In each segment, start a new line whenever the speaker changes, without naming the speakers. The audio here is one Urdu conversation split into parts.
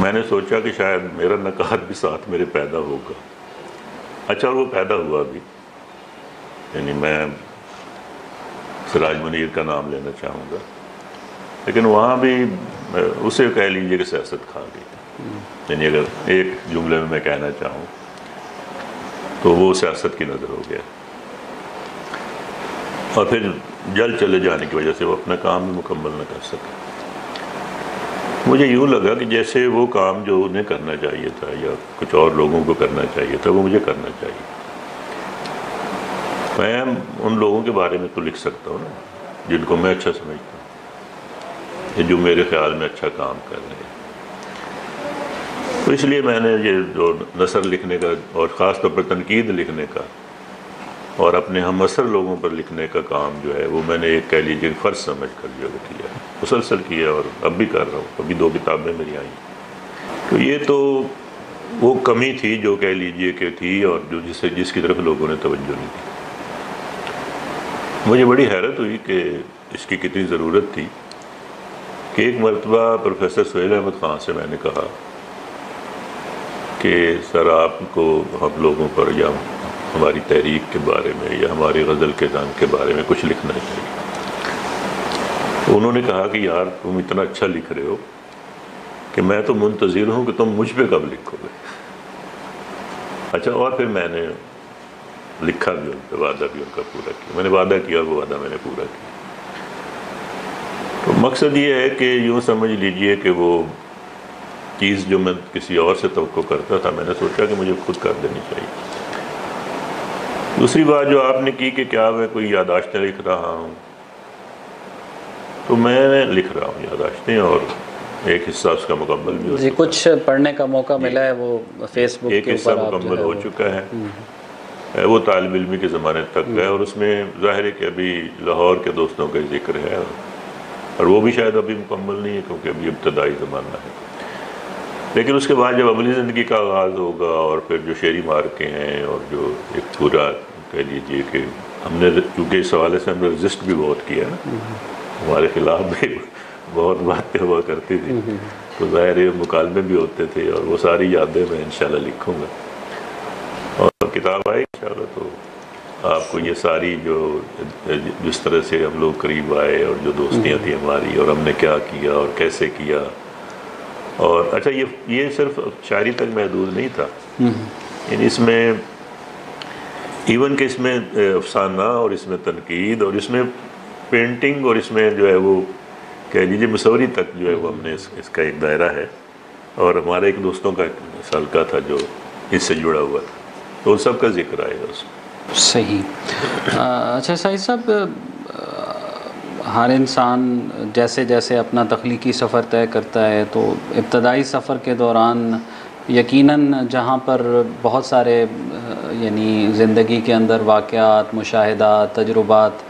میں نے سوچا کہ شاید میرا نکات بھی ساتھ میرے پیدا ہوگا. اچھا، اور وہ پیدا ہوا بھی. یعنی میں سراج منیر کا نام لینا چاہوں گا، لیکن وہاں بھی اسے کہہ لیجیے کہ سیاست کھا گئی. یعنی اگر ایک جملے میں کہنا چاہوں تو وہ سیاست کی نظر ہو گیا، اور پھر جل چلے جانے کی وجہ سے وہ اپنا کام بھی مکمل نہ کر سکے. مجھے یوں لگا کہ جیسے وہ کام جو انہیں کرنا چاہیے تھا یا کچھ اور لوگوں کو کرنا چاہیے تھا وہ مجھے کرنا چاہیے. میں ان لوگوں کے بارے میں تو لکھ سکتا ہوں نا جن کو میں اچھا سمجھتا ہوں، جو میرے خیال میں اچھا کام کر رہے ہیں. تو اس لیے میں نے یہ جو نثر لکھنے کا اور خاص طور پر تنقید لکھنے کا اور اپنے ہم اثر لوگوں پر لکھنے کا کام جو ہے وہ میں نے ایک کہہ لیجیے فرض سمجھ کر جو کیا، مسلسل کیا، اور اب بھی کر رہا ہوں. ابھی 2 کتابیں میری آئیں. تو یہ تو وہ کمی تھی جو کہہ لیجیے کہ تھی، اور جو جس کی طرف لوگوں نے توجہ نہیں دی. مجھے بڑی حیرت ہوئی کہ اس کی کتنی ضرورت تھی کہ ایک مرتبہ پروفیسر سہیل احمد خان سے میں نے کہا کہ سر آپ کو ہم لوگوں پر یا ہماری تحریک کے بارے میں یا ہماری غزل کے رنگ کے بارے میں کچھ لکھنا چاہیے. تو انہوں نے کہا کہ یار تم اتنا اچھا لکھ رہے ہو کہ میں تو منتظر ہوں کہ تم مجھ پہ کب لکھو گے. اچھا، اور پھر میں نے لکھا بھی ان پہ، وعدہ بھی ان کا پورا کیا. میں نے وعدہ کیا اور وہ وعدہ میں نے پورا کیا. تو مقصد یہ ہے کہ یوں سمجھ لیجئے کہ وہ چیز جو میں کسی اور سے توقع کرتا تھا میں نے سوچا کہ مجھے خود کر دینی چاہیے. دوسری بات جو آپ نے کی کہ کیا میں کوئی یادداشتیں لکھ رہا ہوں، تو میں لکھ رہا ہوں یادداشتیں، اور ایک حصہ اس کا مکمل بھی ہو چکا ہے.
کچھ پڑھنے کا موقع ملا ہے وہ فیس بک
ایک حصہ مکمل ہو چکا ہے. وہ طالب علمی کے زمانے تک ہے، اور اس میں ظاہر ہے کہ ابھی لاہور کے دوستوں کا ذکر ہے، اور وہ بھی شاید ابھی مکمل نہیں ہے کیونکہ ابھی ابتدائی زمانہ ہے. لیکن اس کے بعد جب عملی زندگی کا آغاز ہوگا، اور پھر جو شعری مارکے ہیں، اور جو ایک پورا کہہ لیجیے کہ ہم نے کیونکہ اس حوالے سے ہم نے رجسٹ بھی بہت کیا نا، ہمارے خلاف بھی بہت باتیں ہوا کرتی تھی، تو ظاہر ہے مکالمے بھی ہوتے تھے، اور وہ ساری یادیں میں انشاءاللہ لکھوں گا. اور کتاب آئے انشاءاللہ تو آپ کو یہ ساری جو جس طرح سے ہم لوگ قریب آئے، اور جو دوستیاں تھیں ہماری، اور ہم نے کیا کیا اور کیسے کیا. اور اچھا، یہ صرف شاعری تک محدود نہیں تھا. یعنی اس میں ایون کہ اس میں افسانہ، اور اس میں تنقید، اور اس میں پینٹنگ، اور اس میں جو ہے وہ کہہ لیجیے مصوری تک جو ہے وہ ہم نے اس کا ایک دائرہ ہے. اور ہمارے ایک دوستوں کا سالکہ تھا جو اس سے جڑا ہوا تھا، تو ان سب کا ذکر آئے گا اس میں.
صحیح. اچھا سعید صاحب، ہر انسان جیسے جیسے اپنا تخلیقی سفر طے کرتا ہے تو ابتدائی سفر کے دوران یقیناً جہاں پر بہت سارے یعنی زندگی کے اندر واقعات، مشاہدات، تجربات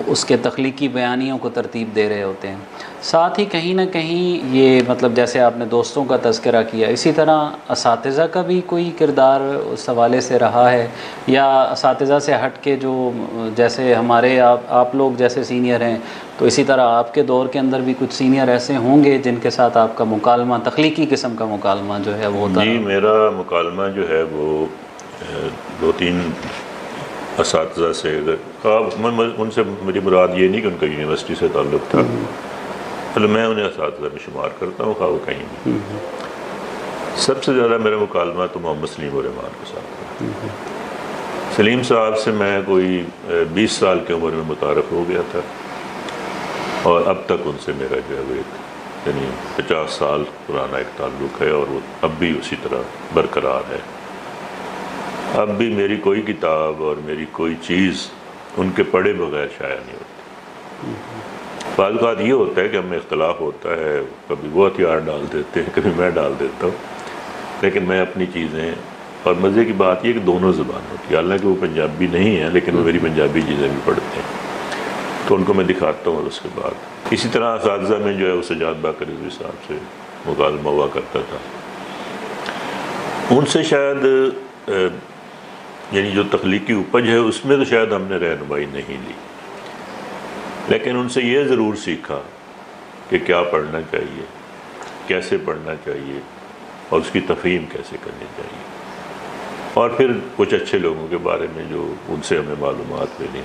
اس کے تخلیقی بیانیوں کو ترتیب دے رہے ہوتے ہیں، ساتھ ہی کہیں نہ کہیں یہ مطلب جیسے آپ نے دوستوں کا تذکرہ کیا، اسی طرح اساتذہ کا بھی کوئی کردار اس حوالے سے رہا ہے، یا اساتذہ سے ہٹ کے جو جیسے ہمارے آپ لوگ جیسے سینئر ہیں، تو اسی طرح آپ کے دور کے اندر بھی کچھ سینئر ایسے ہوں گے جن کے ساتھ آپ کا مکالمہ، تخلیقی قسم کا مکالمہ جو ہے وہ ہوتا ہے؟
جی، میرا مکالمہ جو ہے وہ 2-3 اساتذہ سے، ان سے مجھے مراد یہ نہیں کہ ان کا یونیورسٹی سے تعلق تھا، میں انہیں اساتذہ میں شمار کرتا ہوں، خواہ وہ کہیں بھی. سب سے زیادہ میرا مکالمہ تو محمد سلیم الرحمان کے ساتھ تھا. سلیم صاحب سے میں کوئی 20 سال کی عمر میں متعارف ہو گیا تھا، اور اب تک ان سے میرا جو ہے وہ ایک یعنی 50 سال پرانا ایک تعلق ہے، اور وہ اب بھی اسی طرح برقرار ہے. اب بھی میری کوئی کتاب اور میری کوئی چیز ان کے پڑھے بغیر شائع نہیں ہوتی. بعض اوقات یہ ہوتا ہے کہ ہم میں اختلاف ہوتا ہے، کبھی وہ ہتھیار ڈال دیتے ہیں، کبھی میں ڈال دیتا ہوں، لیکن میں اپنی چیزیں، اور مزے کی بات یہ کہ دونوں زبان ہوتی ہے، حالانکہ وہ پنجابی نہیں ہیں لیکن وہ میری پنجابی چیزیں بھی پڑھتے ہیں، تو ان کو میں دکھاتا ہوں. اور اس کے بعد اسی طرح اساتذہ میں جو ہے وہ سجاد باقر رضوی صاحب سے مکالمہ ہوا کرتا تھا. ان سے شاید یعنی جو تخلیقی اپج ہے اس میں تو شاید ہم نے رہنمائی نہیں لی، لیکن ان سے یہ ضرور سیکھا کہ کیا پڑھنا چاہیے، کیسے پڑھنا چاہیے، اور اس کی تفہیم کیسے کرنی چاہیے، اور پھر کچھ اچھے لوگوں کے بارے میں جو ان سے ہمیں معلومات ملی،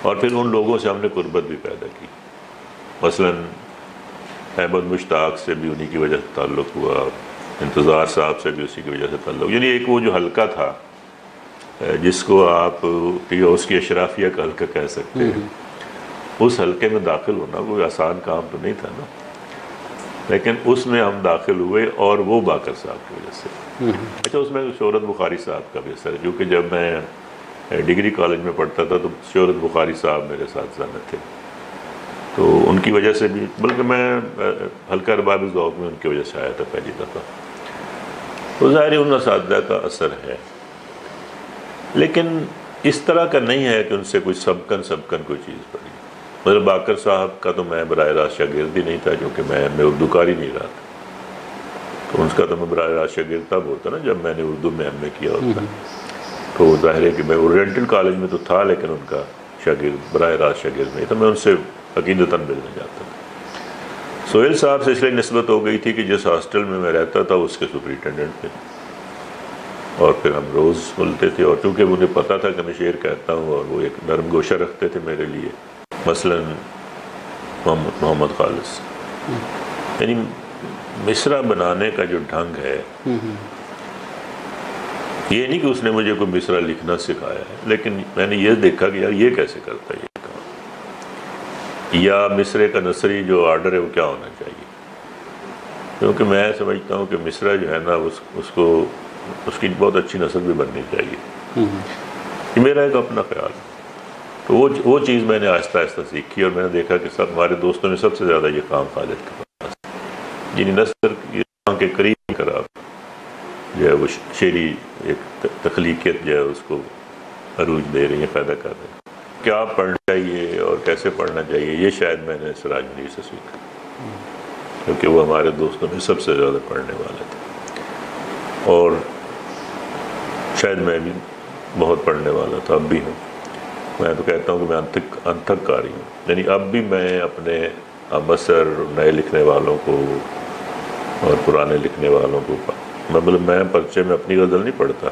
اور پھر ان لوگوں سے ہم نے قربت بھی پیدا کی. مثلاً احمد مشتاق سے بھی انہی کی وجہ سے تعلق ہوا، انتظار صاحب سے بھی اسی کی وجہ سے تعلق، یعنی ایک وہ جو حلقہ تھا جس کو آپ اس کی اشرافیہ کا حلقہ کہہ سکتے ہیں، اس حلقے میں داخل ہونا کوئی آسان کام تو نہیں تھا نا، لیکن اس میں ہم داخل ہوئے، اور وہ باقر صاحب کی وجہ سے. اچھا، اس میں شہرت بخاری صاحب کا بھی اثر ہے، کیونکہ جب میں ڈگری کالج میں پڑھتا تھا تو شہرت بخاری صاحب میرے اساتذہ میں تھے، تو ان کی وجہ سے بھی، بلکہ میں حلقہ ارباب ذوق میں ان کی وجہ سے آیا تھا پہلی دفعہ، تو ظاہر ان اساتذہ کا اثر ہے. لیکن اس طرح کا نہیں ہے کہ ان سے کوئی سبقن کوئی چیز پڑھی. مطلب باقر صاحب کا تو میں براہ راست شاگرد ہی نہیں تھا، کیونکہ میں اردو کار ہی نہیں رہا تھا، تو ان کا تو میں براہ راست شاگرد تب ہوتا نا جب میں نے اردو میں ایم اے کیا ہوتا. تو ظاہر ہے کہ میں اورینٹل کالج میں تو تھا، لیکن ان کا شاگرد براہ راست شاگرد نہیں تھا، میں ان سے عقیدتاً ملنے جاتا تھا. سہیل صاحب سے اس لیے نسبت ہو گئی تھی کہ جس ہاسٹل میں رہتا تھا اس کے سپرنٹینڈنٹ تھے، اور پھر ہم روز ملتے تھے، اور چونکہ مجھے پتا تھا کہ میں شعر کہتا ہوں، اور وہ ایک نرم گوشہ رکھتے تھے میرے لیے. مثلاً محمد خالص، یعنی مصرع بنانے کا جو ڈھنگ ہے، یہ نہیں کہ اس نے مجھے کوئی مصرع لکھنا سکھایا ہے، لیکن میں نے یہ دیکھا کہ یار یہ کیسے کرتا ہے یہ کام، یا مصرع کا نثری جو آرڈر ہے وہ کیا ہونا چاہیے. کیونکہ میں سمجھتا ہوں کہ مصرع جو ہے نا اس کی بہت اچھی نثر بھی بننی چاہیے. یہ میرا ایک اپنا خیال ہے. تو وہ چیز میں نے آہستہ آہستہ سیکھی، اور میں نے دیکھا کہ ہمارے دوستوں میں سب سے زیادہ یہ کام خالد کے پاس، یعنی نثر کے قریب قرار جو ہے وہ شعری ایک تخلیقیت جو ہے اس کو عروج دے رہی ہیں، پیدا کر رہے ہیں. کیا پڑھنا چاہیے اور کیسے پڑھنا چاہیے، یہ شاید میں نے سراج منیر سے سیکھا، کیونکہ وہ ہمارے دوستوں میں سب سے زیادہ پڑھنے والے تھے، اور شاید میں بھی بہت پڑھنے والا تھا، اب بھی ہوں. میں تو کہتا ہوں کہ میں انتھک قاری ہوں، یعنی اب بھی میں اپنے مصر نئے لکھنے والوں کو اور پرانے لکھنے والوں کو، مطلب میں پرچے میں اپنی غزل نہیں پڑھتا،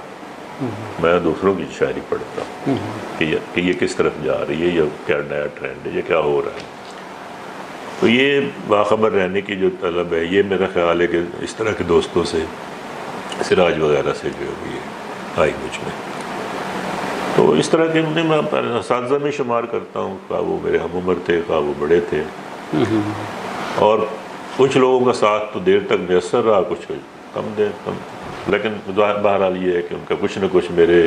میں دوسروں کی شاعری پڑھتا ہوں کہ یہ کس طرف جا رہی ہے، یہ کیا نیا ٹرینڈ ہے، یہ کیا ہو رہا ہے. تو یہ باخبر رہنے کی جو طلب ہے، یہ میرا خیال ہے کہ اس طرح کے دوستوں سے، سراج وغیرہ سے جو ہے یہ آئی مجھ میں. تو اس طرح کے انہیں میں اساتذہ میں شمار کرتا ہوں، خواہ وہ میرے ہم عمر تھے، خواہ وہ بڑے تھے. اور کچھ لوگوں کا ساتھ تو دیر تک میسر رہا، کچھ کم دیر کم، لیکن بہرحال یہ ہے کہ ان کا کچھ نہ کچھ میرے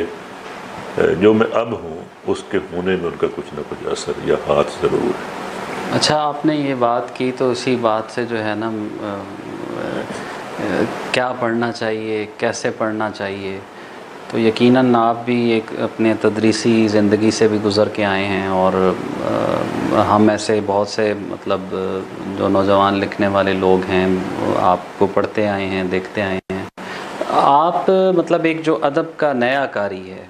جو میں اب ہوں اس کے ہونے میں ان کا کچھ نہ کچھ اثر یا ہاتھ ضرور ہے.
اچھا، آپ نے یہ بات کی تو اسی بات سے جو ہے نا کیا پڑھنا چاہیے، کیسے پڑھنا چاہیے، تو یقیناً آپ بھی ایک اپنے تدریسی زندگی سے بھی گزر کے آئے ہیں، اور ہم ایسے بہت سے مطلب جو نوجوان لکھنے والے لوگ ہیں آپ کو پڑھتے آئے ہیں، دیکھتے آئے ہیں. آپ مطلب ایک جو ادب کا نیا کاری ہے،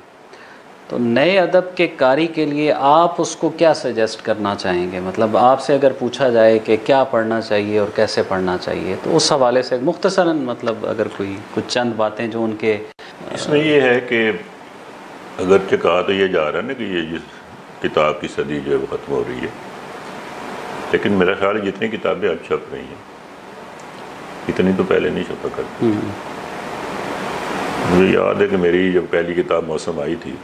تو نئے ادب کے کاری کے لیے آپ اس کو کیا سجیسٹ کرنا چاہیں گے؟ مطلب آپ سے اگر پوچھا جائے کہ کیا پڑھنا چاہیے اور کیسے پڑھنا چاہیے، تو اس حوالے سے مختصراً مطلب اگر کوئی کچھ چند باتیں جو ان کے
اس میں یہ ہے کہ اگرچہ کہا تو یہ جا رہا ہے نا کہ یہ جس کتاب کی صدی جو ہے وہ ختم ہو رہی ہے، لیکن میرا خیال ہے جتنی کتابیں اب چھپ رہی ہیں اتنی تو پہلے نہیں چھپا کرتی. مجھے یاد ہے کہ میری جب پہلی کتاب موسم آئی تھی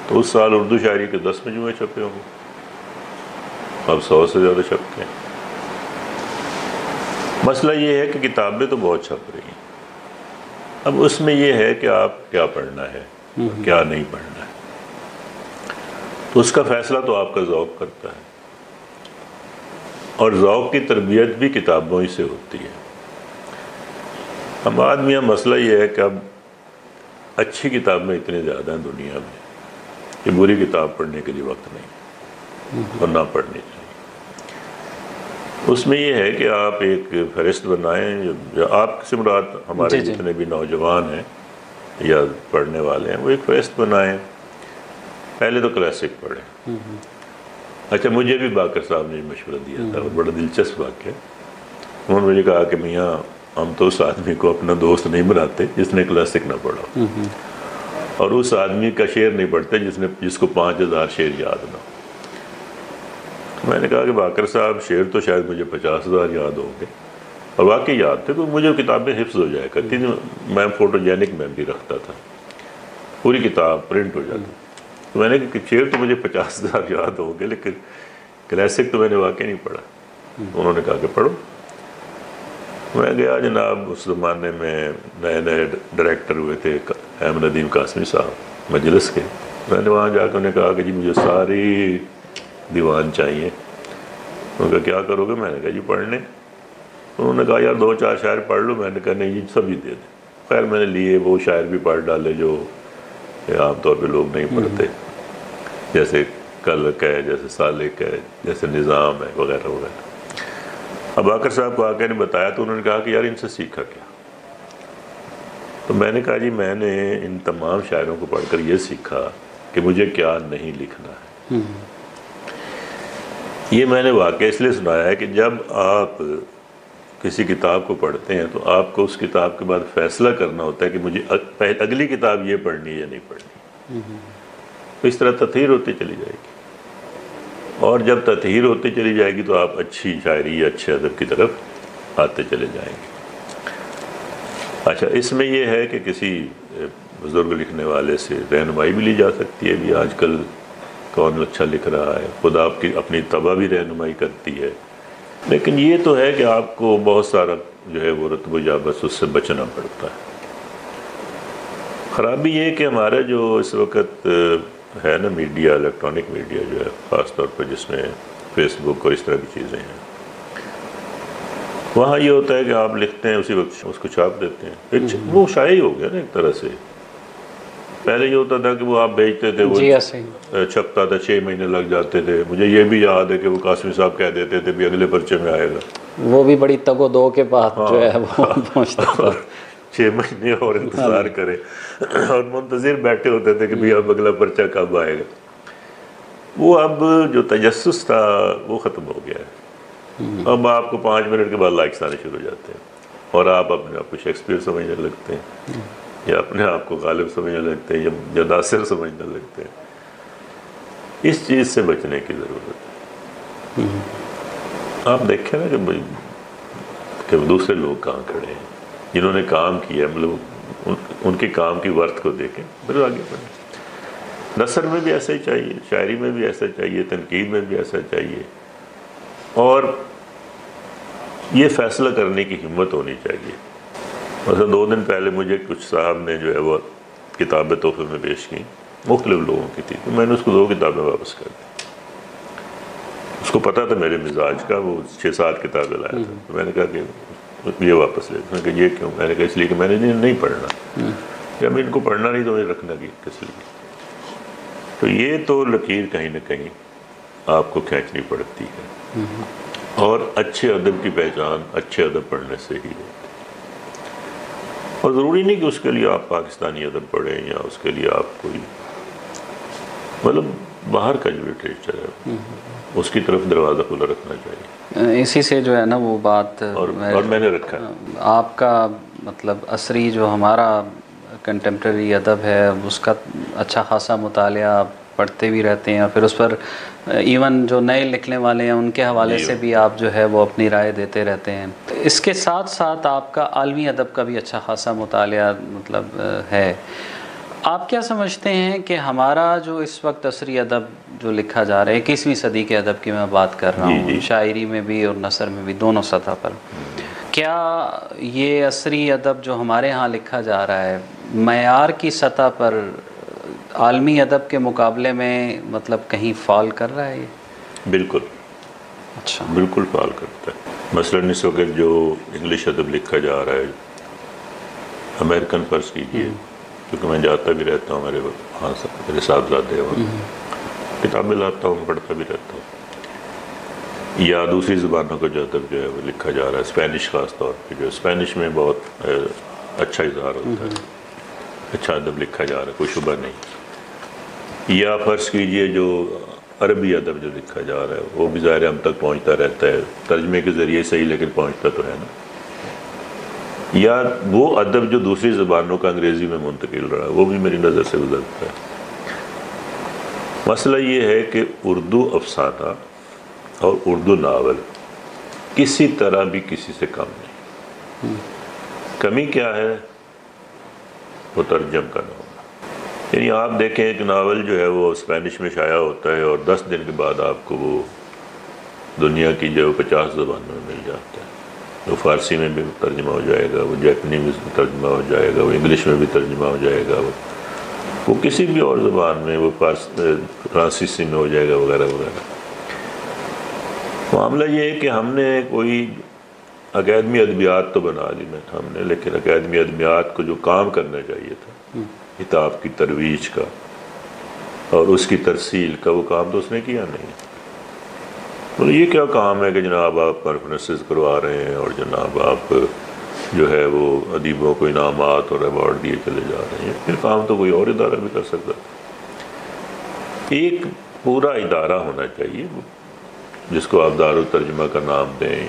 تو اس سال اردو شاعری کے 10 مجموعے چھپے ہوں گے، اب 100 سے زیادہ چھپتے ہیں. مسئلہ یہ ہے کہ کتابیں تو بہت چھپ رہی ہیں، اب اس میں یہ ہے کہ آپ کیا پڑھنا ہے کیا نہیں پڑھنا ہے، تو اس کا فیصلہ تو آپ کا ذوق کرتا ہے، اور ذوق کی تربیت بھی کتابوں ہی سے ہوتی ہے. ہم آدمیاں مسئلہ یہ ہے کہ اب اچھی کتابیں اتنی زیادہ ہیں دنیا میں کہ بری کتاب پڑھنے کے لیے وقت نہیں، اور نہ پڑھنی چاہیے. اس میں یہ ہے کہ آپ ایک فہرست بنائیں، جو آپ سے مراد ہمارے جتنے بھی نوجوان ہیں یا پڑھنے والے ہیں، وہ ایک فہرست بنائیں. پہلے تو کلاسک پڑھیں. اچھا، مجھے بھی باقر صاحب نے مشورہ دیا تھا، اور بڑا دلچسپ واقعہ. انہوں نے مجھے کہا کہ میاں ہم تو اس آدمی کو اپنا دوست نہیں بناتے جس نے کلاسک نہ پڑھا، اور اس آدمی کا شعر نہیں پڑھتے جس کو 5000 شعر یاد نہ ہو۔ میں نے کہا کہ باقر صاحب شعر تو شاید مجھے 50,000 یاد ہوں گے، اور واقعی یاد تھے، تو مجھے کتابیں حفظ ہو جایا کرتی تھی، میں فوٹوجینک میموری رکھتا تھا، پوری کتاب پرنٹ ہو جاتی۔ تو میں نے کہا کہ شعر تو مجھے 50,000 یاد ہوں گے، لیکن کلاسک تو میں نے واقعی نہیں پڑھا۔ انہوں نے کہا کہ پڑھو۔ میں گیا، جناب اس زمانے میں نئے نئے ڈائریکٹر ہوئے تھے احمد ندیم قاسمی صاحب مجلس کے، میں نے وہاں جا کے انہیں کہا کہ جی مجھے ساری دیوان چاہیے۔ انہوں نے کہا کیا کرو گے؟ میں نے کہا جی پڑھنے۔ انہوں نے کہا یار 2-4 شاعر پڑھ لو۔ میں نے کہا نہیں جی سبھی دے دیں۔ خیر میں نے لیے، وہ شاعر بھی پڑھ ڈالے جو عام طور پہ لوگ نہیں پڑھتے، جیسے کلک ہے، جیسے سالک ہے، جیسے نظام ہے، وغیرہ وغیرہ۔ اب باقر صاحب کو آ کے نے بتایا تو انہوں نے کہا کہ یار ان سے سیکھا کیا؟ تو میں نے کہا جی میں نے ان تمام شاعروں کو پڑھ کر یہ سیکھا کہ مجھے کیا نہیں لکھنا ہے۔ یہ میں نے واقعہ اس لیے سنایا ہے کہ جب آپ کسی کتاب کو پڑھتے ہیں تو آپ کو اس کتاب کے بعد فیصلہ کرنا ہوتا ہے کہ مجھے اگلی کتاب یہ پڑھنی ہے یا نہیں پڑھنی۔ تو اس طرح تطہیر ہوتی چلی جائے گی، اور جب تطہیر ہوتی چلی جائے گی تو آپ اچھی شاعری یا اچھے ادب کی طرف آتے چلے جائیں گے۔ اچھا، اس میں یہ ہے کہ کسی بزرگ لکھنے والے سے رہنمائی بھی لی جا سکتی ہے، بھی آج کل کون اچھا لکھ رہا ہے، خود آپ کی اپنی طبع بھی رہنمائی کرتی ہے، لیکن یہ تو ہے کہ آپ کو بہت سارا جو ہے وہ رتب و جابس اس سے بچنا پڑتا ہے۔ خرابی یہ کہ ہمارا جو اس وقت ہے نا میڈیا، الیکٹرانک میڈیا جو ہے خاص طور پر جس میں فیس بک اور اس طرح کی چیزیں ہیں، وہاں یہ ہوتا ہے کہ آپ لکھتے ہیں اسی وقت اس کو چھاپ دیتے ہیں۔ وہ شائع ہو گیا نا ایک طرح سے۔ پہلے یہ ہوتا تھا کہ وہ آپ بھیجتے تھے، وہ چھپتا تھا، 6 مہینے لگ جاتے تھے۔ مجھے یہ بھی یاد ہے کہ وہ قاسمی صاحب کہہ دیتے تھے بھی اگلے پرچے میں آئے گا،
وہ بھی بڑی تگ و دو کے بعد جو ہے وہ پہنچتا تھا،
6 مہینے اور انتظار کرے، اور منتظر بیٹھے ہوتے تھے کہ بھی اب اگلا پرچہ کب آئے گا۔ وہ اب جو تجسس تھا وہ ختم ہو گیا ہے۔ اب آپ کو 5 منٹ کے بعد لائکس آنے شروع ہو جاتے ہیں، اور آپ اپنے آپ کو شیکسپیئر سمجھنے لگتے ہیں، یا اپنے آپ کو غالب سمجھنے لگتے ہیں، یا ناصر سمجھنے لگتے ہیں۔ اس چیز سے بچنے کی ضرورت ہے۔ آپ دیکھیں نا کہ دوسرے لوگ کہاں کھڑے ہیں جنہوں نے کام کیا، مطلب ان کے کام کی ورتھ کو دیکھیں، پھر آگے بڑھیں۔ نثر میں بھی ایسا ہی چاہیے، شاعری میں بھی ایسا چاہیے، تنقید میں بھی ایسا چاہیے، اور یہ فیصلہ کرنے کی ہمت ہونی چاہیے۔ مثلا 2 دن پہلے مجھے کچھ صاحب نے جو ہے وہ کتابیں تحفے میں پیش کی، مختلف لوگوں کی تھی، تو میں نے اس کو 2 کتابیں واپس کر دی۔ اس کو پتہ تھا میرے مزاج کا، وہ 6-7 کتابیں لایا تھا، تو میں نے کہا کہ یہ واپس لے۔ میں نے کہا یہ کیوں؟ میں نے کہا اس لیے کہ میں نے نہیں پڑھنا، جب ان کو پڑھنا نہیں تو مجھے رکھنا کی کس لیے؟ تو یہ تو لکیر کہیں نہ کہیں آپ کو کھینچنی پڑتی ہے، اور اچھے ادب کی پہچان اچھے ادب پڑھنے سے ہی ہوتی ہے۔ اور ضروری نہیں کہ اس کے لیے آپ پاکستانی ادب پڑھیں، یا اس کے لیے آپ کوئی مطلب باہر کا جو لٹریچر ہے اس کی طرف دروازہ کھلا رکھنا چاہیے۔
اسی سے جو ہے نا وہ بات،
اور میں نے رکھا ہے۔
آپ کا مطلب عصری جو ہمارا کنٹمپریری ادب ہے اس کا اچھا خاصا مطالعہ آپ پڑھتے بھی رہتے ہیں، اور پھر اس پر ایون جو نئے لکھنے والے ہیں ان کے حوالے سے بھی آپ جو ہے وہ اپنی رائے دیتے رہتے ہیں۔ اس کے ساتھ ساتھ آپ کا عالمی ادب کا بھی اچھا خاصا مطالعہ مطلب ہے۔ آپ کیا سمجھتے ہیں کہ ہمارا جو اس وقت عصری ادب جو لکھا جا رہا ہے، 21ویں صدی کے ادب کی میں بات کر رہا ہوں، شاعری میں بھی اور نثر میں بھی، دونوں سطح پر، کیا یہ عصری ادب جو ہمارے ہاں لکھا جا رہا ہے معیار کی سطح پر عالمی ادب کے مقابلے میں مطلب کہیں فال کر رہا ہے یہ؟
بالکل،
اچھا،
بالکل فال کرتا ہے۔ مثلاً اس وقت جو انگلش ادب لکھا جا رہا ہے، امریکن فرض کیجیے، کیونکہ میں جاتا بھی رہتا ہوں، میرے صاحبزادے وہاں، کتابیں لاتا ہوں، پڑھتا بھی رہتا ہوں۔ یا دوسری زبانوں کا جو ادب جو ہے وہ لکھا جا رہا ہے، اسپینش خاص طور پہ، جو اسپینش میں بہت اچھا اظہار ہوتا ہے، اچھا ادب لکھا جا رہا ہے، کوئی شبہ نہیں۔ یا فرض کیجئے جو عربی ادب جو لکھا جا رہا ہے وہ بھی ظاہر ہم تک پہنچتا رہتا ہے، ترجمے کے ذریعے صحیح لیکن پہنچتا تو ہے نا۔ یا وہ ادب جو دوسری زبانوں کا انگریزی میں منتقل رہا وہ بھی میری نظر سے گزرتا ہے۔ مسئلہ یہ ہے کہ اردو افسانہ اور اردو ناول کسی طرح بھی کسی سے کم نہیں۔ کمی کیا ہے؟ مترجم کا نہ ہونا۔ یعنی آپ دیکھیں ایک ناول جو ہے وہ اسپینش میں شائع ہوتا ہے اور 10 دن کے بعد آپ کو وہ دنیا کی جو 50 زبانوں میں مل جاتا ہے۔ وہ فارسی میں بھی ترجمہ ہو جائے گا، وہ جیپنی میں بھی ترجمہ ہو جائے گا، وہ انگلش میں بھی ترجمہ ہو جائے گا، وہ کسی بھی اور زبان میں، وہ فرانسیسی میں ہو جائے گا وغیرہ وغیرہ۔ معاملہ یہ ہے کہ ہم نے کوئی اکیڈمی ادبیات تو بنا لی ہم نے، لیکن اکیڈمی ادبیات کو جو کام کرنا چاہیے تھا کتاب کی ترویج کا اور اس کی ترسیل کا، وہ کام تو اس نے کیا نہیں۔ تو یہ کیا کام ہے کہ جناب آپ کانفرنسز کروا رہے ہیں اور جناب آپ جو ہے وہ ادیبوں کو انعامات اور ایوارڈ دیے چلے جا رہے ہیں؟ پھر کام تو کوئی اور ادارہ بھی کر سکتا۔ ایک پورا ادارہ ہونا چاہیے جس کو آپ دارالترجمہ کا نام دیں۔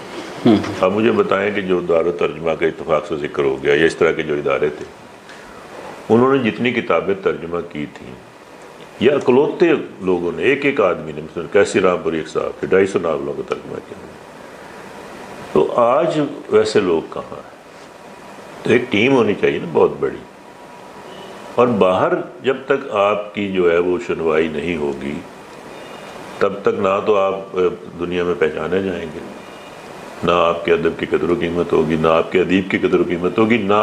اب مجھے بتائیں کہ جو دارالترجمہ کا اتفاق سے ذکر ہو گیا یا اس طرح کے جو ادارے تھے، انہوں نے جتنی کتابیں ترجمہ کی تھیں یا اکلوتے لوگوں نے، ایک آدمی نے، مثلا کیسی رام پوری ایک صاحب تھے، 250 ناولوں کو ترجمہ کیا۔ تو آج ویسے لوگ کہاں ہیں؟ تو ایک ٹیم ہونی چاہیے نا بہت بڑی، اور باہر جب تک آپ کی جو ہے وہ سنوائی نہیں ہوگی تب تک نہ تو آپ دنیا میں پہچانے جائیں گے، نہ آپ کے ادب کی قدر و قیمت ہوگی، نہ آپ کے ادیب کی قدر و قیمت ہوگی، نہ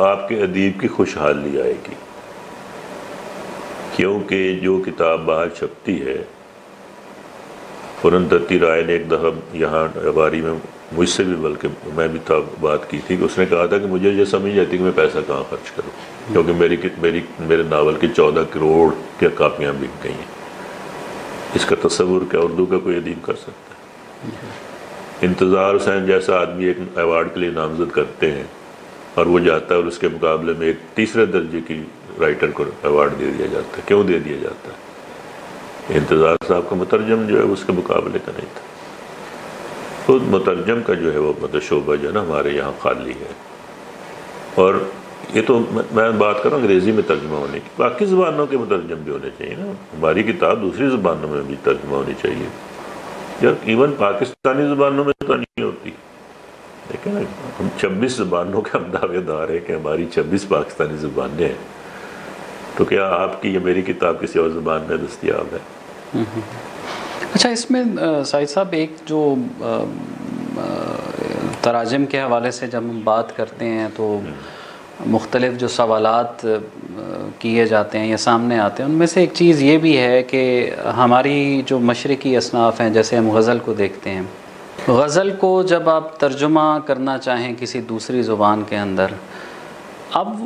آپ کے ادیب کی خوشحالی آئے گی۔ کیونکہ جو کتاب باہر چھپتی ہے، پورن دتی رائے نے ایک دفعہ یہاں باری میں مجھ سے بھی، بلکہ میں بھی بات کی تھی کہ اس نے کہا تھا کہ مجھے یہ سمجھ جاتی کہ میں پیسہ کہاں خرچ کروں، کیونکہ میرے ناول کی 14 کروڑ کی کاپیاں بک گئی ہیں۔ اس کا تصور کیا اردو کا کوئی ادیب کر سکتا ہے؟ انتظار حسین جیسا آدمی ایک ایوارڈ کے لیے نامزد کرتے ہیں اور وہ جاتا ہے اور اس کے مقابلے میں ایک تیسرے درجے کی رائٹر کو ایوارڈ دے دیا جاتا ہے۔ کیوں دے دیا جاتا ہے؟ انتظار صاحب کا مترجم جو ہے اس کے مقابلے کا نہیں تھا۔ تو مترجم کا جو ہے وہ مطلب شعبہ جو ہے نا ہمارے یہاں خالی ہے۔ اور یہ تو میں بات کر رہا ہوں انگریزی میں ترجمہ ہونے کی، باقی زبانوں کے مترجم بھی ہونے چاہیے نا۔ ہماری کتاب دوسری زبانوں میں بھی ترجمہ ہونی چاہیے، یا ایون پاکستانی زبانوں میں تو نہیں ہوتی، لیکن ہم 26 زبانوں کے ہم دعوے دار ہیں کہ ہماری 26 پاکستانی زبانیں ہیں، تو کیا آپ کی یا میری کتاب کسی اور زبان میں دستیاب ہے؟
اچھا، اس میں سعید صاحب ایک جو تراجم کے حوالے سے جب ہم بات کرتے ہیں تو مختلف جو سوالات کیے جاتے ہیں یا سامنے آتے ہیں، ان میں سے ایک چیز یہ بھی ہے کہ ہماری جو مشرقی اصناف ہیں، جیسے ہم غزل کو دیکھتے ہیں، غزل کو جب آپ ترجمہ کرنا چاہیں کسی دوسری زبان کے اندر، اب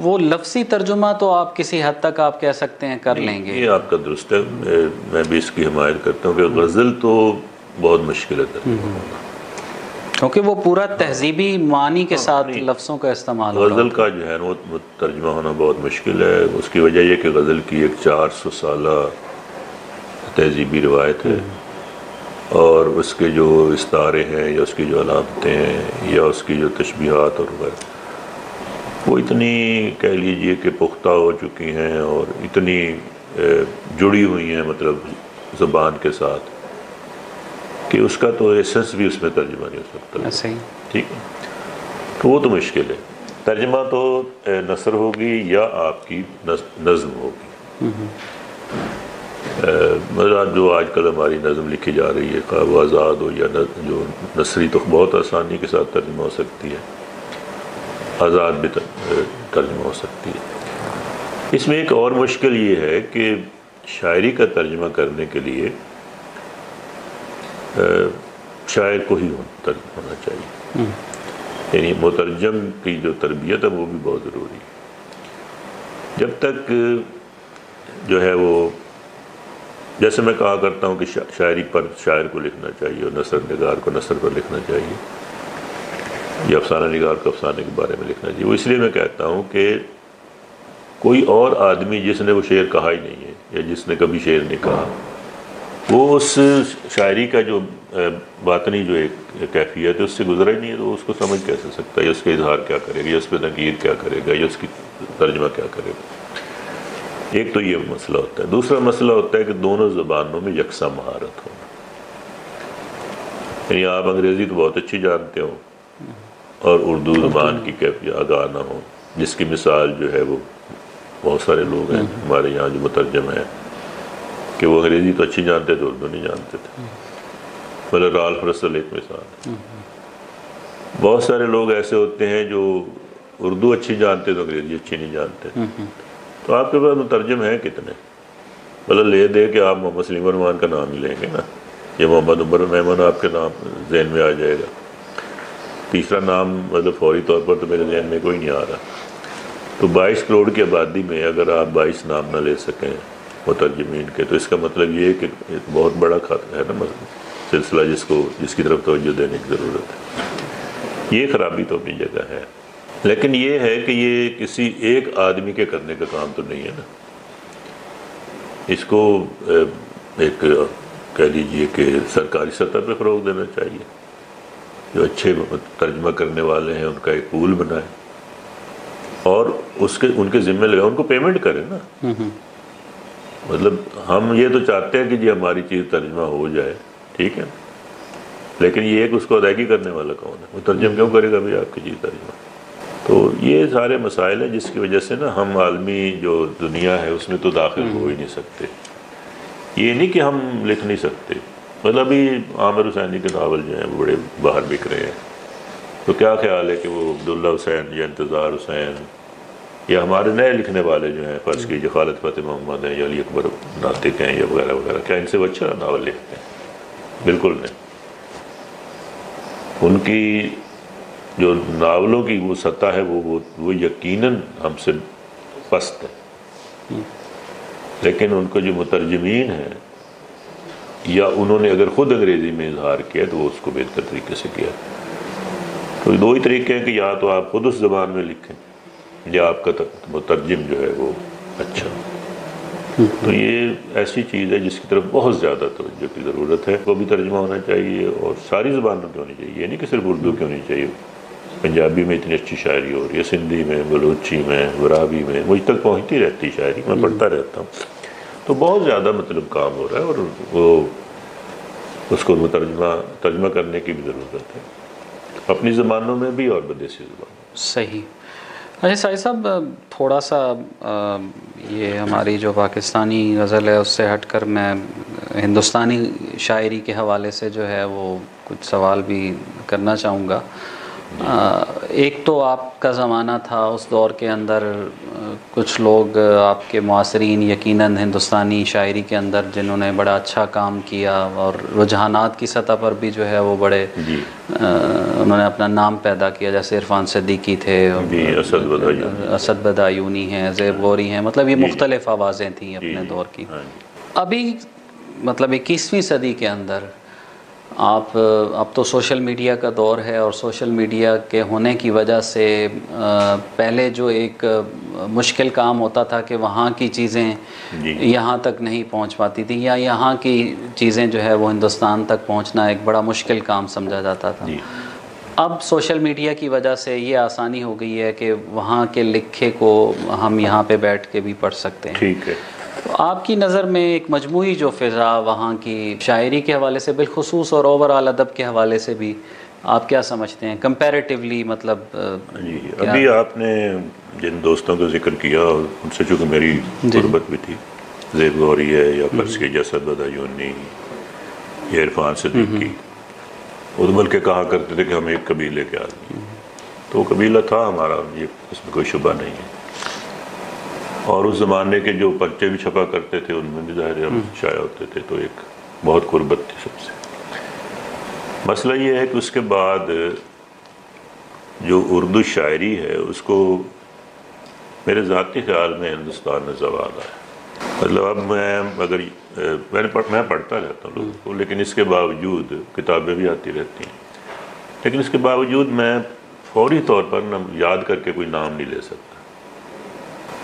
وہ لفظی ترجمہ تو آپ کسی حد تک آپ کہہ سکتے ہیں کر لیں گے۔
یہ آپ کا درست ہے، میں بھی اس کی حمایت کرتا ہوں کہ غزل تو بہت مشکل ہے ترجمہ ہونا، کیونکہ
وہ پورا تہذیبی معنی کے ساتھ لفظوں کا استعمال ہو رہا ہے۔
غزل کا جو ہے وہ ترجمہ ہونا بہت مشکل ہے۔ اس کی وجہ یہ کہ غزل کی ایک 400 سالہ تہذیبی روایت ہے، اور اس کے جو استعارے ہیں یا اس کی جو علامتیں ہیں یا اس کی جو تشبیہات اور وغیرہ، وہ اتنی کہہ لیجئے کہ پختہ ہو چکی ہیں اور اتنی جڑی ہوئی ہیں مطلب زبان کے ساتھ کہ اس کا تو ایسنس بھی اس میں ترجمہ نہیں ہو سکتا۔
صحیح،
ٹھیک ہے، تو وہ تو مشکل ہے۔ ترجمہ تو نثر ہوگی یا آپ کی نظم ہوگی۔ مطلب جو آج کل ہماری نظم لکھی جا رہی ہے، خواہ وہ آزاد ہو یا جو نثری، تو بہت آسانی کے ساتھ ترجمہ ہو سکتی ہے، آزاد بھی ترجمہ ہو سکتی ہے۔ اس میں ایک اور مشکل یہ ہے کہ شاعری کا ترجمہ کرنے کے لیے شاعر کو ہی ہونا چاہیے، یعنی مترجم کی جو تربیت ہے وہ بھی بہت ضروری ہے۔ جب تک جو ہے وہ، جیسے میں کہا کرتا ہوں کہ شاعری پر شاعر کو لکھنا چاہیے اور نثر نگار کو نثر پر لکھنا چاہیے، یا افسانہ نگار کو افسانے کے بارے میں لکھنا چاہیے، وہ اس لیے میں کہتا ہوں کہ کوئی اور آدمی جس نے وہ شعر کہا ہی نہیں ہے یا جس نے کبھی شعر نہیں کہا، وہ اس شاعری کا جو باطنی جو ایک کیفیت ہے اس سے گزرا ہی نہیں ہے، تو اس کو سمجھ کیسے سکتا ہے، یا اس کا اظہار کیا کرے گا، یا اس پہ نقیر کیا کرے گا، یا اس کی ترجمہ کیا کرے گا۔ ایک تو یہ مسئلہ ہوتا ہے۔ دوسرا مسئلہ ہوتا ہے کہ دونوں زبانوں میں یکساں مہارت ہونا، یعنی آپ انگریزی تو بہت اچھی جانتے ہو اور اردو زبان کی کیفیت آگاہ نہ ہو، جس کی مثال جو ہے وہ بہت سارے لوگ ہیں ہمارے یہاں جو مترجم ہیں کہ وہ انگریزی تو اچھی جانتے تھے، اردو نہیں جانتے تھے، مطلب رالف رسل ایک مثال ہے۔ بہت سارے لوگ ایسے ہوتے ہیں جو اردو اچھی جانتے تو انگریزی اچھی نہیں جانتے، تو آپ کے پاس مترجم ہیں کتنے؟ مطلب لے دے کہ آپ محمد سلیم الرحمان کا نام ہی لیں گے نا، یا محمد عمر میمن آپ کے نام ذہن میں آ جائے گا، تیسرا نام مطلب فوری طور پر تو میرے ذہن میں کوئی نہیں آ رہا۔ تو 22 کروڑ کی آبادی میں اگر آپ 22 نام نہ لے سکیں مترجمین کے، تو اس کا مطلب یہ ہے کہ ایک بہت بڑا ہے نا سلسلہ جس کی طرف توجہ دینے کی ضرورت ہے۔ یہ خرابی تو اپنی جگہ ہے، لیکن یہ ہے کہ یہ کسی ایک آدمی کے کرنے کا کام تو نہیں ہے نا، اس کو ایک کہہ لیجئے کہ سرکاری سطح پہ فروغ دینا چاہیے، جو اچھے ترجمہ کرنے والے ہیں ان کا ایک پول بنائے اور ان کے ذمہ لگائے، ان کو پیمنٹ کرے نا۔ مطلب ہم یہ تو چاہتے ہیں کہ جی ہماری چیز ترجمہ ہو جائے، ٹھیک ہے، لیکن یہ ایک اس کو ادائیگی کرنے والا کون ہے؟ مترجم کیوں کرے گا بھی آپ کی چیز ترجمہ؟ تو یہ سارے مسائل ہیں جس کی وجہ سے نا ہم عالمی جو دنیا ہے اس میں تو داخل ہو ہی نہیں سکتے۔ یہ نہیں کہ ہم لکھ نہیں سکتے، مطلب ابھی عامر حسینی کے ناول جو ہیں وہ بڑے باہر بک رہے ہیں، تو کیا خیال ہے کہ وہ عبداللہ حسین یا انتظار حسین یا ہمارے نئے لکھنے والے جو ہیں، فرض کیجیے خالد فتح محمد ہیں یا علی اکبر ناطق ہیں یا وغیرہ وغیرہ، کیا ان سے وہ اچھا ناول لکھتے ہیں؟ بالکل نہیں۔ ان کی جو ناولوں کی وہ سطح ہے وہ یقیناً ہم سے پست ہے، لیکن ان کو جو مترجمین ہیں یا انہوں نے اگر خود انگریزی میں اظہار کیا تو وہ اس کو بہتر طریقے سے کیا۔ تو دو ہی طریقے ہیں کہ یا تو آپ خود اس زبان میں لکھیں یا آپ کا مترجم جو ہے وہ اچھا۔ تو یہ ایسی چیز ہے جس کی طرف بہت زیادہ توجہ کی ضرورت ہے، وہ بھی ترجمہ ہونا چاہیے اور ساری زبانوں کی ہونی چاہیے، یہ نہیں کہ صرف اردو کی ہونی چاہیے۔ پنجابی میں اتنی اچھی شاعری ہو رہی ہے، سندھی میں، بلوچی میں، ورابی میں، مجھ تک پہنچتی رہتی شاعری، میں پڑھتا رہتا ہوں، تو بہت زیادہ مطلب کام ہو رہا ہے اور وہ اس کو ترجمہ کرنے کی بھی ضرورت ہے، اپنی زبانوں میں بھی اور بدیسی زبانوں میں۔
صحیح۔ اچھا سائی صاحب، تھوڑا سا یہ ہماری جو پاکستانی غزل ہے اس سے ہٹ کر میں ہندوستانی شاعری کے حوالے سے جو ہے وہ کچھ سوال بھی کرنا چاہوں گا۔ ایک تو آپ کا زمانہ تھا، اس دور کے اندر کچھ لوگ آپ کے معاصرین یقیناً ہندوستانی شاعری کے اندر جنہوں نے بڑا اچھا کام کیا اور رجحانات کی سطح پر بھی جو ہے وہ بڑے انہوں نے اپنا نام پیدا کیا، جیسے عرفان صدیقی تھے، اسد بدایونی ہیں، زیب غوری ہیں، مطلب یہ مختلف آوازیں تھیں اپنے دور کی۔ ابھی مطلب 21ویں صدی کے اندر اب تو سوشل میڈیا کا دور ہے، اور سوشل میڈیا کے ہونے کی وجہ سے پہلے جو ایک مشکل کام ہوتا تھا کہ وہاں کی چیزیں یہاں تک نہیں پہنچ پاتی تھیں، یا یہاں کی چیزیں جو ہے وہ ہندوستان تک پہنچنا ایک بڑا مشکل کام سمجھا جاتا تھا۔ اب سوشل میڈیا کی وجہ سے یہ آسانی ہو گئی ہے کہ وہاں کے لکھے کو ہم یہاں پہ بیٹھ کے بھی پڑھ سکتے ہیں۔
ٹھیک ہے۔
تو آپ کی نظر میں ایک مجموعی جو فضا وہاں کی شاعری کے حوالے سے بالخصوص اور اوورآل ادب کے حوالے سے بھی آپ کیا سمجھتے ہیں کمپیریٹیولی؟ مطلب
ابھی آپ نے جن دوستوں کا ذکر کیا ان سے چونکہ میری غربت بھی تھی، زیب غوری ہے یا فرض کی اسد بدایونی یا عرفان صدیقی، وہ بلکہ کہا کرتے تھے کہ ہم ایک قبیلے کے آدمی، تو وہ قبیلہ تھا ہمارا، یہ اس میں کوئی شبہ نہیں ہے، اور اس زمانے کے جو پرچے بھی چھپا کرتے تھے ان میں بھی ظاہر ہم شائع ہوتے تھے، تو ایک بہت قربت تھی سب سے۔ مسئلہ یہ ہے کہ اس کے بعد جو اردو شاعری ہے اس کو میرے ذاتی خیال میں ہندوستان میں زوال ہے۔ مطلب اب میں پڑھتا رہتا ہوں لوگوں کو، لیکن اس کے باوجود کتابیں بھی آتی رہتی ہیں، لیکن اس کے باوجود میں فوری طور پر نہ یاد کر کے کوئی نام نہیں لے سکتا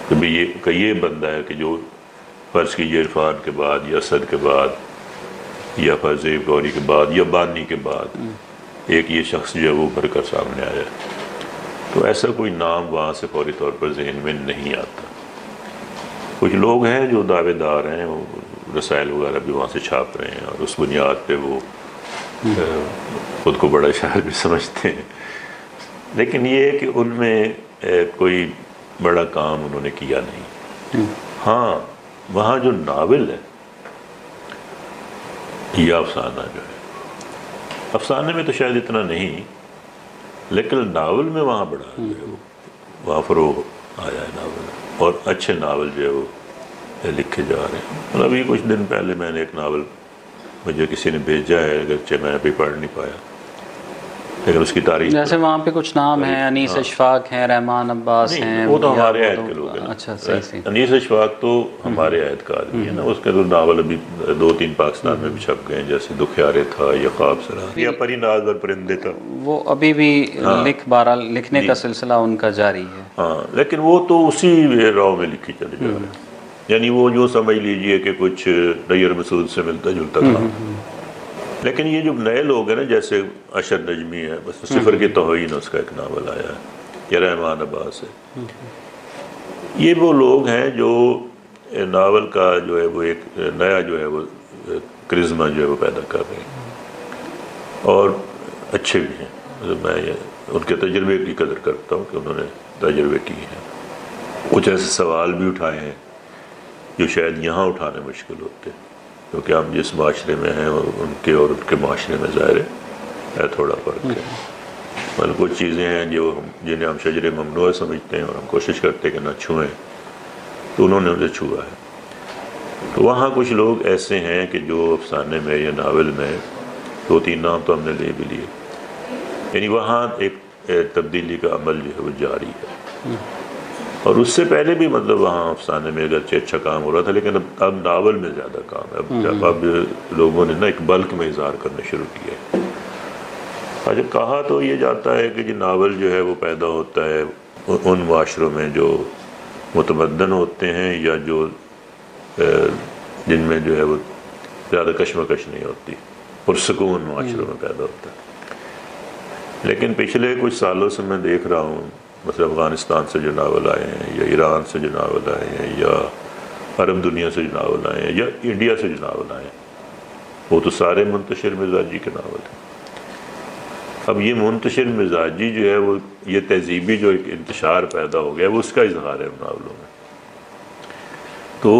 کہ بھئی یہ بندہ ہے کہ جو فرض کیجیے عرفان کے بعد یا اسد کے بعد یا فیض غوری کے بعد یا بانی کے بعد ایک یہ شخص جو ہے وہ ابھر کر سامنے آیا، تو ایسا کوئی نام وہاں سے فوری طور پر ذہن میں نہیں آتا۔ کچھ لوگ ہیں جو دعوے دار ہیں، وہ رسائل وغیرہ بھی وہاں سے چھاپ رہے ہیں اور اس بنیاد پہ وہ خود کو بڑا شاعر بھی سمجھتے ہیں، لیکن یہ ہے کہ ان میں کوئی بڑا کام انہوں نے کیا نہیں۔ ہاں وہاں جو ناول ہے یہ افسانہ جو ہے، افسانے میں تو شاید اتنا نہیں، لیکن ناول میں وہاں بڑا جو ہے وہ وہاں فروغ آیا ہے ناول، اور اچھے ناول جو ہے وہ لکھے جا رہے ہیں۔ اور ابھی کچھ دن پہلے میں نے ایک ناول مجھے کسی نے بھیجا ہے، اگرچہ میں ابھی پڑھ نہیں پایا، لیکن اس کی تاریخ
جیسے وہاں پہ کچھ نام ہیں، انیس اشفاق ہیں، رحمان عباس ہیں،
وہ تو ہمارے عہد کے لوگ ہیں۔
اچھا صحیح۔
انیس اشفاق تو ہمارے عہد کا آدمی ہے نا، اس کے تو ناول ابھی 2-3 پاکستان میں بھی چھپ گئے ہیں، جیسے دکھیارے تھا یا خواب سرا یا پری ناز اور پرندے تھا،
وہ ابھی بھی لکھنے کا سلسلہ ان کا جاری ہے۔
ہاں لیکن وہ تو اسی راہ میں لکھی چلے جا رہے ہیں، یعنی وہ جو سمجھ لیجئے کہ کچھ نیر مسعود سے ملتا جلتا تھا۔ لیکن یہ جو نئے لوگ ہیں نا، جیسے اشر نجمی ہے، بس صفر کی توہین اس کا ایک ناول آیا ہے، یا رحمان عباس ہے، یہ وہ لوگ ہیں جو ناول کا جو ہے وہ ایک نیا جو ہے وہ کرزما جو ہے وہ پیدا کر رہے ہیں، اور اچھے بھی ہیں۔ مطلب میں ان کے تجربے کی قدر کرتا ہوں کہ انہوں نے تجربے کی ہیں، کچھ ایسے سوال بھی اٹھائے ہیں جو شاید یہاں اٹھانے مشکل ہوتے ہیں، کیونکہ ہم جس معاشرے میں ہیں ان کے اور ان کے معاشرے میں ظاہر ہے تھوڑا فرق ہے۔ مطلب کچھ چیزیں ہیں جو جنہیں ہم شجر ممنوع سمجھتے ہیں اور ہم کوشش کرتے ہیں کہ نہ چھوئیں، تو انہوں نے اسے چھوا ہے۔ تو وہاں کچھ لوگ ایسے ہیں کہ جو افسانے میں یا ناول میں 2-3 نام تو ہم نے لے بھی لیے، یعنی وہاں ایک تبدیلی کا عمل جو ہے وہ جاری ہے، اور اس سے پہلے بھی مطلب وہاں افسانے میں اگرچہ اچھا کام ہو رہا تھا، لیکن اب ناول میں زیادہ کام ہے۔ اب لوگوں نے نا ایک بلک میں اظہار کرنا شروع کیا ہے۔ اچھا کہا تو یہ جاتا ہے کہ ناول جو ہے وہ پیدا ہوتا ہے ان معاشروں میں جو متمدن ہوتے ہیں یا جو جن میں جو ہے وہ زیادہ کشمکش نہیں ہوتی، پرسکون معاشروں میں پیدا ہوتا ہے۔ لیکن پچھلے کچھ سالوں سے میں دیکھ رہا ہوں، مثلا افغانستان سے جو ناول آئے ہیں یا ایران سے جو ناول آئے ہیں یا عرب دنیا سے جو ناول آئے ہیں یا انڈیا سے جو ناول آئے ہیں، وہ تو سارے منتشر مزاجی کے ناول ہیں۔ اب یہ منتشر مزاجی جو ہے وہ یہ تہذیبی جو ایک انتشار پیدا ہو گیا وہ اس کا اظہار ہے ناولوں میں۔ تو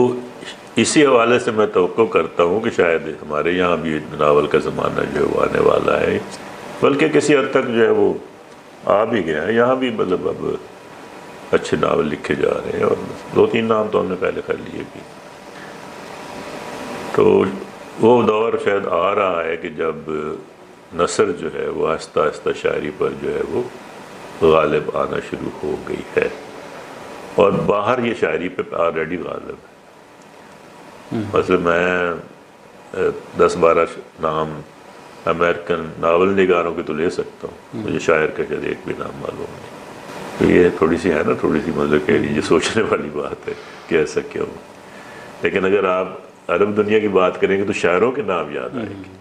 اسی حوالے سے میں توقع کرتا ہوں کہ شاید ہمارے یہاں بھی ناول کا زمانہ جو ہے وہ آنے والا ہے، بلکہ کسی حد تک جو ہے وہ آ بھی گیا ہے۔ یہاں بھی مطلب اب اچھے ناول لکھے جا رہے ہیں، اور 2-3 نام تو ہم نے پہلے کر لیے بھی۔ تو وہ دور شاید آ رہا ہے کہ جب نثر جو ہے وہ آہستہ آہستہ شاعری پر جو ہے وہ غالب آنا شروع ہو گئی ہے، اور باہر یہ شاعری پہ آلریڈی غالب ہے۔ مثلا میں 10-12 نام امریکن ناول نگاروں کے تو لے سکتا ہوں، مجھے شاعر کا شاید ایک بھی نام معلوم نہیں۔ تو یہ تھوڑی سی ہے نا، تھوڑی سی مطلب کہہ لیجیے سوچنے والی بات ہے کہ ایسا کیوں۔ لیکن اگر آپ عرب دنیا کی بات کریں گے تو شاعروں کے نام یاد آئیں گے،